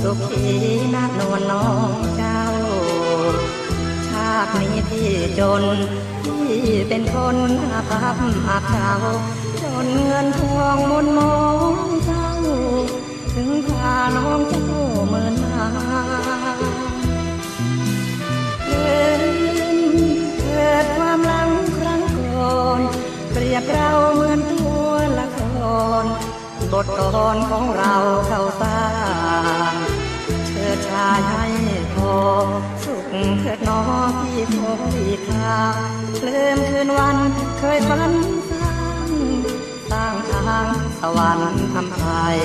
สุขีนักนวลน้องเจ้าชาตินี้ที่จนที่เป็นคนอาภัพอาเจ้าจนเงินทองมนมองเจ้าถึงพาน้องเจ้าเหมือนมาเกิดความหลังครั้งก่อนเปรียบเราเหมือนตัวละครบทกลอนของเราเข้าสร้างเชิดชายให้พอสุขเถิดน้องที่คอยทางลืมคืนวันเคยฝันสร้างทางสวรรค์ทำไทย